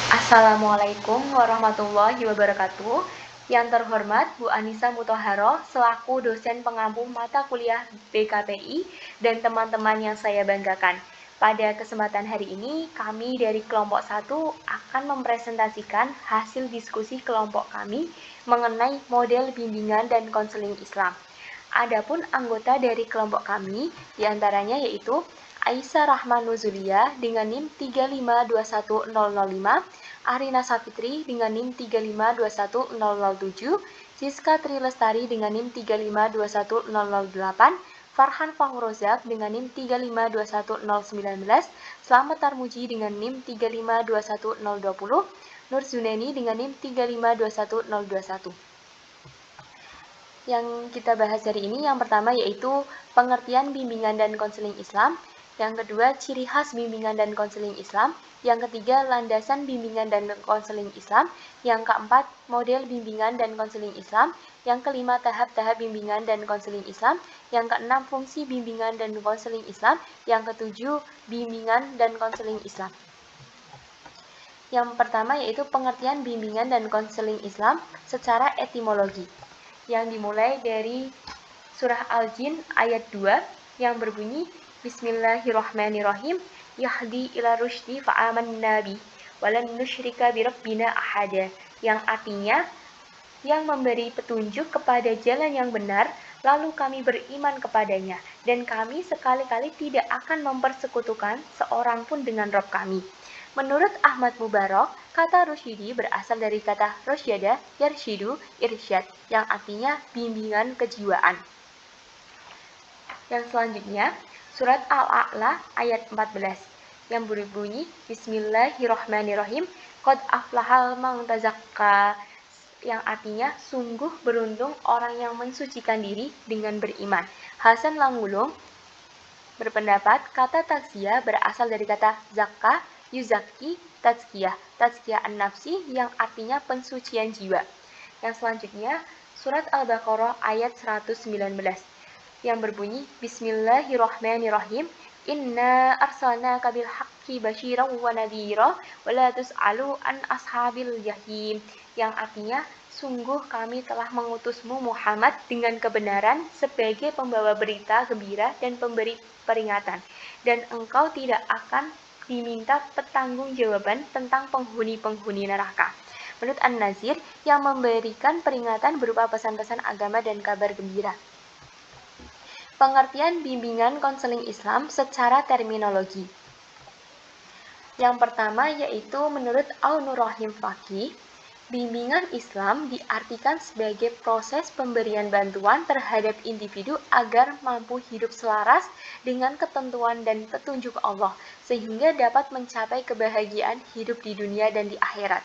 Assalamualaikum warahmatullahi wabarakatuh. Yang terhormat Bu Anissa Mutahharoh selaku dosen pengampu mata kuliah BKPI dan teman-teman yang saya banggakan. Pada kesempatan hari ini, kami dari kelompok 1 akan mempresentasikan hasil diskusi kelompok kami mengenai model bimbingan dan konseling Islam. Adapun anggota dari kelompok kami, diantaranya yaitu Aisyah Rahman Nuzulia dengan NIM 3521005, Arina Safitri dengan NIM 3521007, Siska Trilestari dengan NIM 3521008, Farhan Fahrozak dengan NIM 3521019, Slamet Tarmuji dengan NIM 3521020, Nur Zuneni dengan NIM 3521021. Yang kita bahas hari ini yang pertama yaitu pengertian bimbingan dan konseling Islam, yang kedua ciri khas bimbingan dan konseling Islam, yang ketiga landasan bimbingan dan konseling Islam, yang keempat model bimbingan dan konseling Islam, yang kelima tahap-tahap bimbingan dan konseling Islam, yang keenam fungsi bimbingan dan konseling Islam, yang ketujuh bimbingan dan konseling Islam. Yang pertama yaitu pengertian bimbingan dan konseling Islam secara etimologi, yang dimulai dari surah Al-Jin ayat 2 yang berbunyi Bismillahirrahmanirrahim, yahdi ila rusydi fa'amanna bi walan nusyrika birabbina ahada, yang artinya yang memberi petunjuk kepada jalan yang benar, lalu kami beriman kepadanya, dan kami sekali-kali tidak akan mempersekutukan seorang pun dengan Rabb kami. Menurut Ahmad Mubarak, kata rusyidi berasal dari kata rosyada, yarshidu, irsyad, yang artinya bimbingan kejiwaan. Yang selanjutnya, surat Al-A'la ayat 14 yang berbunyi Bismillahirrahmanirrahim, Qad aflahal man tazakka, yang artinya sungguh beruntung orang yang mensucikan diri dengan beriman. Hasan Langgulung berpendapat kata tazkiyah berasal dari kata zakka, yuzaki, tazkiyah an-nafsi, yang artinya pensucian jiwa. Yang selanjutnya, surat Al-Baqarah ayat 119 yang berbunyi Bismillahirrahmanirrahim, Inna arsalnaka bil haqqi basyiran wa nadhira wa la tus'alu an ashabil jahim, yang artinya sungguh kami telah mengutusmu Muhammad dengan kebenaran sebagai pembawa berita gembira dan pemberi peringatan, dan engkau tidak akan diminta pertanggungjawaban tentang penghuni-penghuni neraka. Menurut An-Nazir, yang memberikan peringatan berupa pesan-pesan agama dan kabar gembira. Pengertian bimbingan konseling Islam secara terminologi. Yang pertama yaitu menurut Aunur Rahim Faqih, bimbingan Islam diartikan sebagai proses pemberian bantuan terhadap individu agar mampu hidup selaras dengan ketentuan dan petunjuk Allah, sehingga dapat mencapai kebahagiaan hidup di dunia dan di akhirat.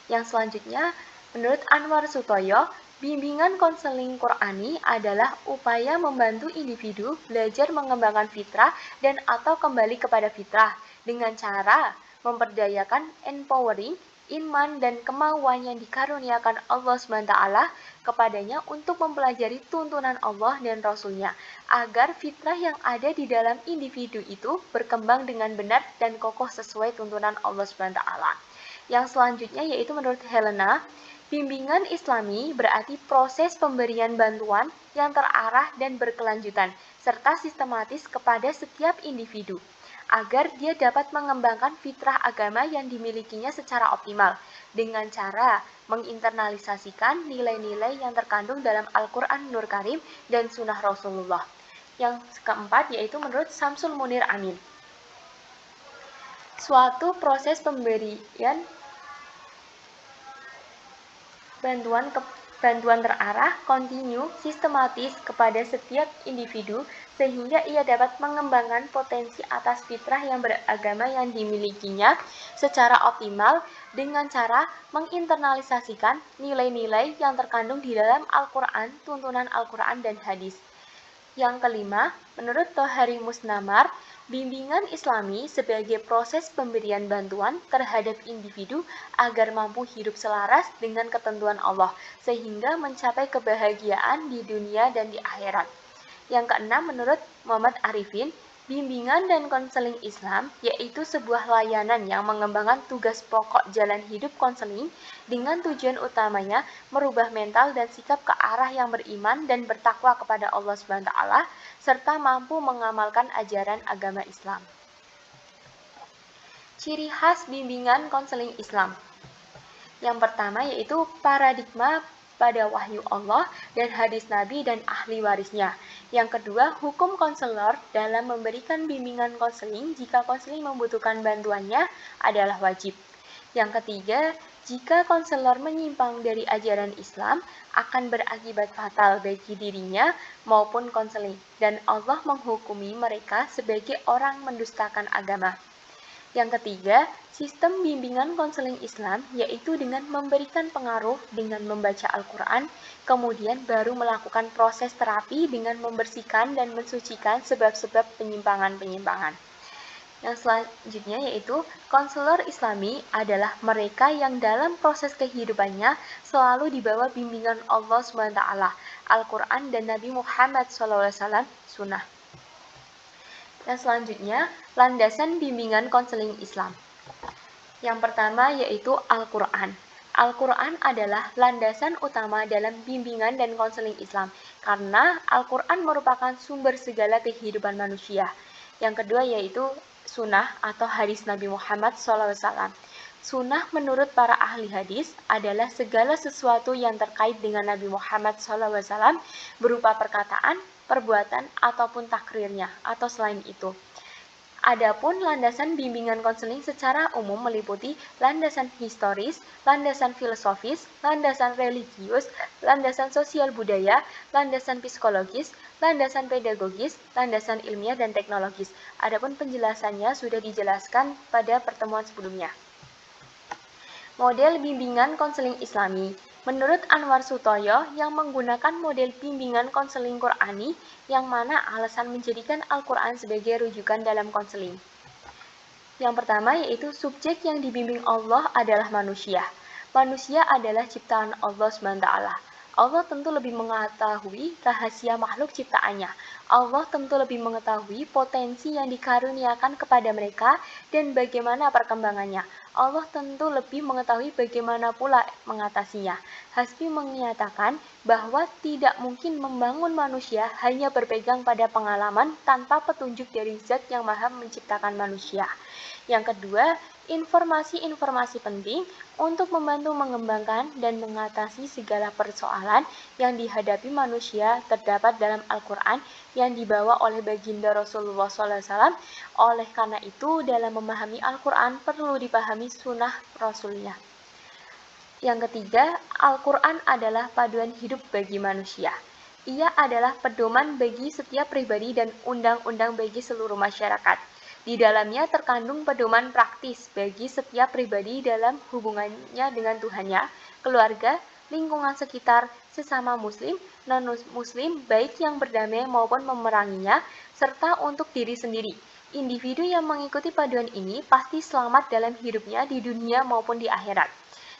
Yang selanjutnya, menurut Anwar Sutoyo, bimbingan konseling Qur'ani adalah upaya membantu individu belajar mengembangkan fitrah dan atau kembali kepada fitrah dengan cara memperdayakan empowering iman dan kemauan yang dikaruniakan Allah SWT kepadanya untuk mempelajari tuntunan Allah dan Rasul-Nya, agar fitrah yang ada di dalam individu itu berkembang dengan benar dan kokoh sesuai tuntunan Allah SWT. Yang selanjutnya yaitu menurut Helena, bimbingan Islami berarti proses pemberian bantuan yang terarah dan berkelanjutan, serta sistematis kepada setiap individu, agar dia dapat mengembangkan fitrah agama yang dimilikinya secara optimal, dengan cara menginternalisasikan nilai-nilai yang terkandung dalam Al-Quran Nur Karim dan Sunnah Rasulullah. Yang keempat yaitu menurut Samsul Munir Amin, suatu proses pemberian bantuan terarah, kontinu, sistematis kepada setiap individu sehingga ia dapat mengembangkan potensi atas fitrah yang beragama yang dimilikinya secara optimal dengan cara menginternalisasikan nilai-nilai yang terkandung di dalam Al-Quran, tuntunan Al-Quran dan hadis. Yang kelima, menurut Thohari Musnamar, bimbingan Islami sebagai proses pemberian bantuan terhadap individu agar mampu hidup selaras dengan ketentuan Allah, sehingga mencapai kebahagiaan di dunia dan di akhirat. Yang keenam, menurut Muhammad Arifin, Bimbingan dan konseling Islam yaitu sebuah layanan yang mengembangkan tugas pokok jalan hidup konseling dengan tujuan utamanya merubah mental dan sikap ke arah yang beriman dan bertakwa kepada Allah SWT serta mampu mengamalkan ajaran agama Islam. Ciri khas bimbingan konseling Islam. Yang pertama yaitu paradigma pada wahyu Allah dan hadis Nabi dan ahli warisnya. Yang kedua, hukum konselor dalam memberikan bimbingan konseling jika konseling membutuhkan bantuannya adalah wajib. Yang ketiga, jika konselor menyimpang dari ajaran Islam akan berakibat fatal bagi dirinya maupun konseling dan Allah menghukumi mereka sebagai orang mendustakan agama. Yang ketiga, sistem bimbingan konseling Islam yaitu dengan memberikan pengaruh dengan membaca Al-Quran, kemudian baru melakukan proses terapi dengan membersihkan dan mensucikan sebab-sebab penyimpangan-penyimpangan. Yang selanjutnya yaitu konselor Islami adalah mereka yang dalam proses kehidupannya selalu dibawa bimbingan Allah SWT, Al-Quran dan Nabi Muhammad SAW, Sunnah. Yang selanjutnya, landasan bimbingan konseling Islam. Yang pertama yaitu Al-Quran. Al-Quran adalah landasan utama dalam bimbingan dan konseling Islam, karena Al-Quran merupakan sumber segala kehidupan manusia. Yang kedua yaitu Sunnah atau hadis Nabi Muhammad SAW. Sunnah menurut para ahli hadis adalah segala sesuatu yang terkait dengan Nabi Muhammad SAW berupa perkataan, perbuatan, ataupun takrirnya, atau selain itu. Adapun landasan bimbingan konseling secara umum meliputi landasan historis, landasan filosofis, landasan religius, landasan sosial budaya, landasan psikologis, landasan pedagogis, landasan ilmiah dan teknologis. Adapun penjelasannya sudah dijelaskan pada pertemuan sebelumnya. Model bimbingan konseling Islami. Menurut Anwar Sutoyo yang menggunakan model bimbingan konseling Qur'ani yang mana alasan menjadikan Al-Quran sebagai rujukan dalam konseling. Yang pertama yaitu subjek yang dibimbing Allah adalah manusia. Manusia adalah ciptaan Allah SWT. Allah tentu lebih mengetahui rahasia makhluk ciptaannya. Allah tentu lebih mengetahui potensi yang dikaruniakan kepada mereka dan bagaimana perkembangannya. Allah tentu lebih mengetahui bagaimana pula mengatasinya. Hasbi menyatakan bahwa tidak mungkin membangun manusia hanya berpegang pada pengalaman tanpa petunjuk dari Zat yang Maha menciptakan manusia. Yang kedua, informasi-informasi penting untuk membantu mengembangkan dan mengatasi segala persoalan yang dihadapi manusia terdapat dalam Al-Quran yang dibawa oleh baginda Rasulullah SAW. Oleh karena itu, dalam memahami Al-Quran perlu dipahami sunnah Rasulnya. Yang ketiga, Al-Quran adalah paduan hidup bagi manusia. Ia adalah pedoman bagi setiap pribadi dan undang-undang bagi seluruh masyarakat. Di dalamnya terkandung pedoman praktis bagi setiap pribadi dalam hubungannya dengan Tuhannya, keluarga, lingkungan sekitar, sesama muslim, non-muslim, baik yang berdamai maupun memeranginya, serta untuk diri sendiri. Individu yang mengikuti paduan ini pasti selamat dalam hidupnya di dunia maupun di akhirat.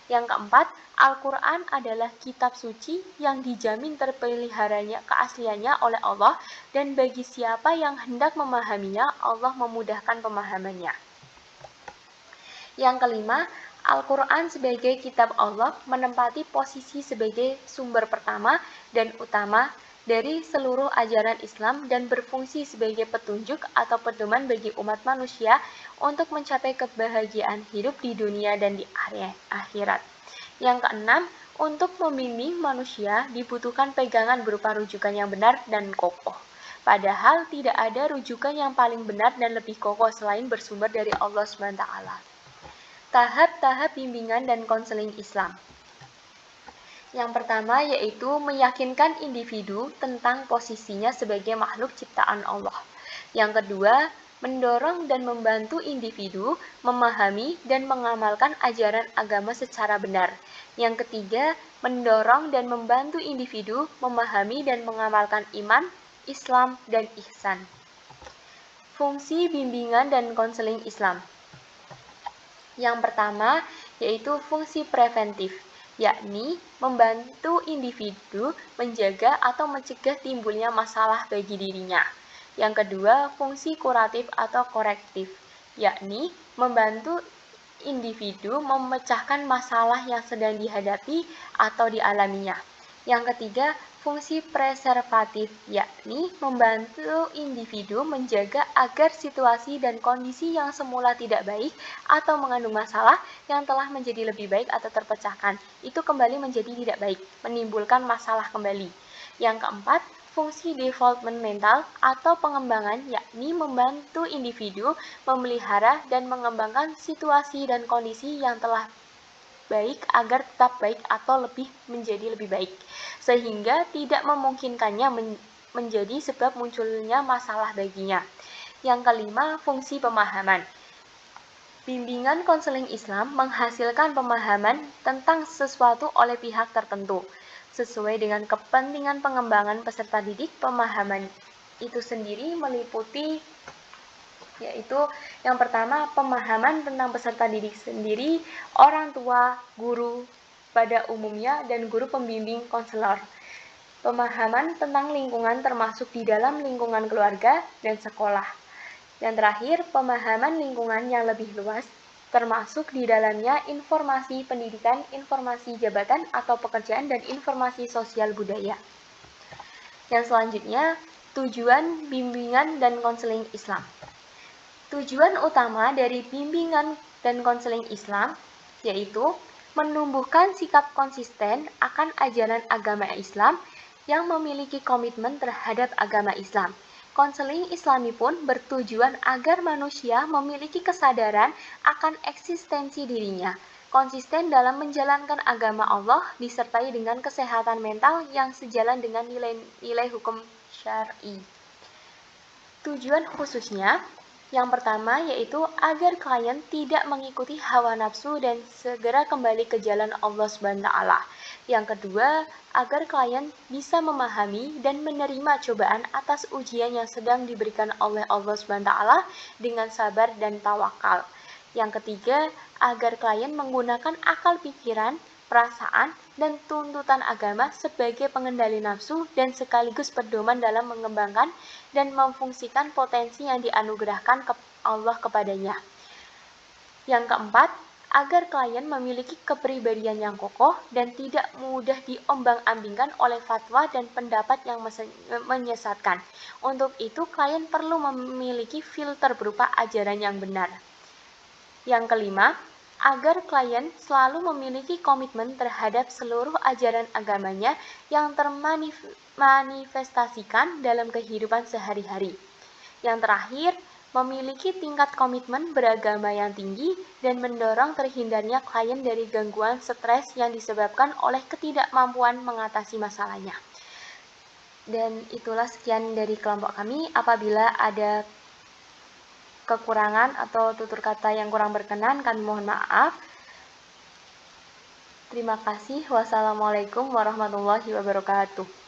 Yang keempat, Al-Quran adalah kitab suci yang dijamin terpeliharanya keasliannya oleh Allah dan bagi siapa yang hendak memahaminya, Allah memudahkan pemahamannya. Yang kelima, Al-Quran sebagai kitab Allah menempati posisi sebagai sumber pertama dan utama dari seluruh ajaran Islam dan berfungsi sebagai petunjuk atau pedoman bagi umat manusia untuk mencapai kebahagiaan hidup di dunia dan di akhirat. Yang keenam, untuk membimbing manusia dibutuhkan pegangan berupa rujukan yang benar dan kokoh. Padahal tidak ada rujukan yang paling benar dan lebih kokoh selain bersumber dari Allah SWT. Tahap-tahap bimbingan dan konseling Islam. Yang pertama yaitu meyakinkan individu tentang posisinya sebagai makhluk ciptaan Allah. Yang kedua, mendorong dan membantu individu memahami dan mengamalkan ajaran agama secara benar. Yang ketiga, mendorong dan membantu individu memahami dan mengamalkan iman, Islam, dan ihsan. Fungsi bimbingan dan konseling Islam. Yang pertama yaitu fungsi preventif, yakni membantu individu menjaga atau mencegah timbulnya masalah bagi dirinya. Yang kedua, fungsi kuratif atau korektif, yakni membantu individu memecahkan masalah yang sedang dihadapi atau dialaminya. Yang ketiga, fungsi preservatif, yakni membantu individu menjaga agar situasi dan kondisi yang semula tidak baik atau mengandung masalah yang telah menjadi lebih baik atau terpecahkan, itu kembali menjadi tidak baik, menimbulkan masalah kembali. Yang keempat, fungsi development mental atau pengembangan, yakni membantu individu memelihara dan mengembangkan situasi dan kondisi yang telah baik agar tetap baik atau menjadi lebih baik, sehingga tidak memungkinkannya menjadi sebab munculnya masalah baginya. Yang kelima, fungsi pemahaman. Bimbingan konseling Islam menghasilkan pemahaman tentang sesuatu oleh pihak tertentu. Sesuai dengan kepentingan pengembangan peserta didik, pemahaman itu sendiri meliputi yaitu yang pertama, pemahaman tentang peserta didik sendiri, orang tua, guru pada umumnya, dan guru pembimbing konselor. Pemahaman tentang lingkungan termasuk di dalam lingkungan keluarga dan sekolah. Yang terakhir, pemahaman lingkungan yang lebih luas, termasuk di dalamnya informasi pendidikan, informasi jabatan atau pekerjaan, dan informasi sosial budaya. Yang selanjutnya, tujuan bimbingan dan konseling Islam. Tujuan utama dari bimbingan dan konseling Islam yaitu menumbuhkan sikap konsisten akan ajaran agama Islam yang memiliki komitmen terhadap agama Islam. Konseling Islami pun bertujuan agar manusia memiliki kesadaran akan eksistensi dirinya, konsisten dalam menjalankan agama Allah disertai dengan kesehatan mental yang sejalan dengan nilai-nilai hukum syar'i. Tujuan khususnya yang pertama yaitu agar klien tidak mengikuti hawa nafsu dan segera kembali ke jalan Allah SWT. Yang kedua, agar klien bisa memahami dan menerima cobaan atas ujian yang sedang diberikan oleh Allah SWT dengan sabar dan tawakal. Yang ketiga, agar klien menggunakan akal pikiran, perasaan, dan tuntutan agama sebagai pengendali nafsu dan sekaligus pedoman dalam mengembangkan dan memfungsikan potensi yang dianugerahkan Allah kepadanya. Yang keempat, agar klien memiliki kepribadian yang kokoh dan tidak mudah diombang-ambingkan oleh fatwa dan pendapat yang menyesatkan. Untuk itu, klien perlu memiliki filter berupa ajaran yang benar. Yang kelima, agar klien selalu memiliki komitmen terhadap seluruh ajaran agamanya yang termanifestasikan dalam kehidupan sehari-hari. Yang terakhir, memiliki tingkat komitmen beragama yang tinggi dan mendorong terhindarnya klien dari gangguan stres yang disebabkan oleh ketidakmampuan mengatasi masalahnya. Dan itulah sekian dari kelompok kami. Apabila ada kekurangan atau tutur kata yang kurang berkenan, kami mohon maaf. Terima kasih. Wassalamualaikum warahmatullahi wabarakatuh.